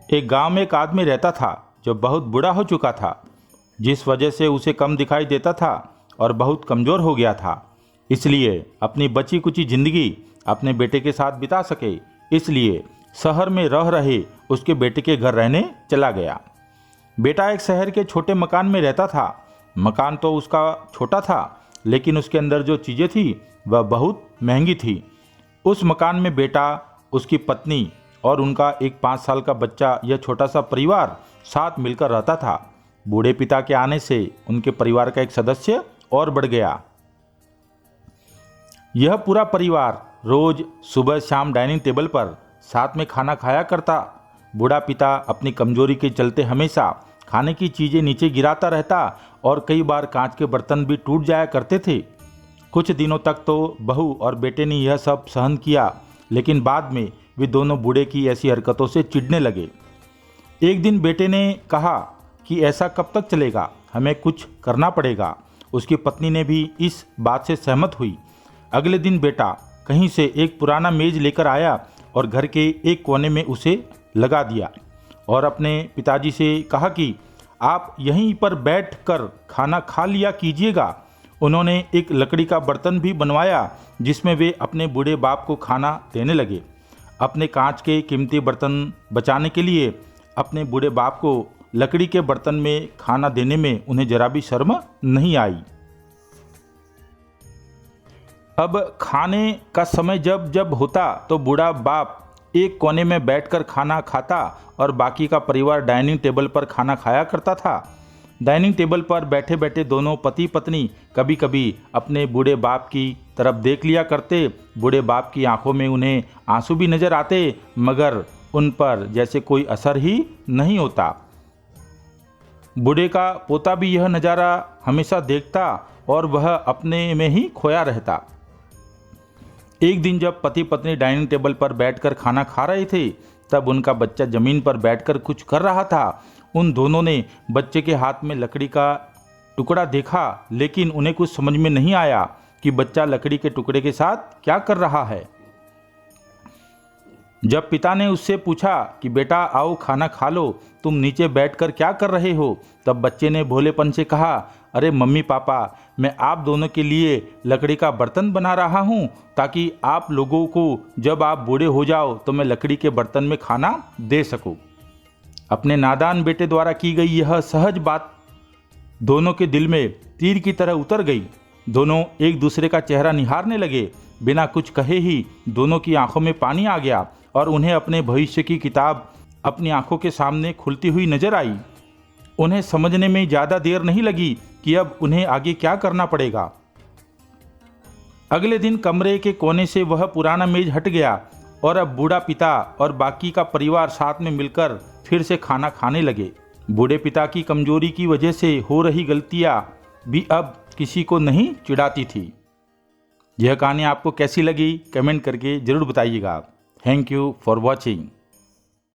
एक गांव में एक आदमी रहता था जो बहुत बूढ़ा हो चुका था, जिस वजह से उसे कम दिखाई देता था और बहुत कमज़ोर हो गया था। इसलिए अपनी बची कुची ज़िंदगी अपने बेटे के साथ बिता सके, इसलिए शहर में रह रहे उसके बेटे के घर रहने चला गया। बेटा एक शहर के छोटे मकान में रहता था। मकान तो उसका छोटा था, लेकिन उसके अंदर जो चीज़ें थी वह बहुत महंगी थी। उस मकान में बेटा, उसकी पत्नी और उनका एक 5 साल का बच्चा, यह छोटा सा परिवार साथ मिलकर रहता था। बूढ़े पिता के आने से उनके परिवार का एक सदस्य और बढ़ गया। यह पूरा परिवार रोज सुबह शाम डाइनिंग टेबल पर साथ में खाना खाया करता। बूढ़ा पिता अपनी कमजोरी के चलते हमेशा खाने की चीज़ें नीचे गिराता रहता और कई बार कांच के बर्तन भी टूट जाया करते थे। कुछ दिनों तक तो बहू और बेटे ने यह सब सहन किया, लेकिन बाद में वे दोनों बूढ़े की ऐसी हरकतों से चिढ़ने लगे। एक दिन बेटे ने कहा कि ऐसा कब तक चलेगा, हमें कुछ करना पड़ेगा। उसकी पत्नी ने भी इस बात से सहमत हुई। अगले दिन बेटा कहीं से एक पुराना मेज लेकर आया और घर के एक कोने में उसे लगा दिया और अपने पिताजी से कहा कि आप यहीं पर बैठ कर खाना खा लिया कीजिएगा। उन्होंने एक लकड़ी का बर्तन भी बनवाया जिसमें वे अपने बूढ़े बाप को खाना देने लगे। अपने कांच के कीमती बर्तन बचाने के लिए अपने बूढ़े बाप को लकड़ी के बर्तन में खाना देने में उन्हें जरा भी शर्म नहीं आई। अब खाने का समय जब जब होता तो बूढ़ा बाप एक कोने में बैठकर खाना खाता और बाकी का परिवार डाइनिंग टेबल पर खाना खाया करता था। डाइनिंग टेबल पर बैठे बैठे दोनों पति पत्नी कभी कभी अपने बूढ़े बाप की तरफ देख लिया करते। बूढ़े बाप की आंखों में उन्हें आंसू भी नजर आते, मगर उन पर जैसे कोई असर ही नहीं होता। बूढ़े का पोता भी यह नज़ारा हमेशा देखता और वह अपने में ही खोया रहता। एक दिन जब पति पत्नी डाइनिंग टेबल पर बैठकर खाना खा रहे थे, तब उनका बच्चा जमीन पर बैठकर कुछ कर रहा था। उन दोनों ने बच्चे के हाथ में लकड़ी का टुकड़ा देखा, लेकिन उन्हें कुछ समझ में नहीं आया कि बच्चा लकड़ी के टुकड़े के साथ क्या कर रहा है। जब पिता ने उससे पूछा कि बेटा आओ खाना खा लो, तुम नीचे बैठकर क्या कर रहे हो, तब बच्चे ने भोलेपन से कहा, अरे मम्मी पापा, मैं आप दोनों के लिए लकड़ी का बर्तन बना रहा हूँ ताकि आप लोगों को जब आप बूढ़े हो जाओ तो मैं लकड़ी के बर्तन में खाना दे सकूँ। अपने नादान बेटे द्वारा की गई यह सहज बात दोनों के दिल में तीर की तरह उतर गई। दोनों एक दूसरे का चेहरा निहारने लगे। बिना कुछ कहे ही दोनों की आंखों में पानी आ गया और उन्हें अपने भविष्य की किताब अपनी आंखों के सामने खुलती हुई नजर आई। उन्हें समझने में ज़्यादा देर नहीं लगी कि अब उन्हें आगे क्या करना पड़ेगा। अगले दिन कमरे के कोने से वह पुराना मेज हट गया और अब बूढ़ा पिता और बाकी का परिवार साथ में मिलकर फिर से खाना खाने लगे। बूढ़े पिता की कमजोरी की वजह से हो रही गलतियां भी अब किसी को नहीं चिढ़ाती थी। यह कहानी आपको कैसी लगी कमेंट करके ज़रूर बताइएगा। Thank you for watching.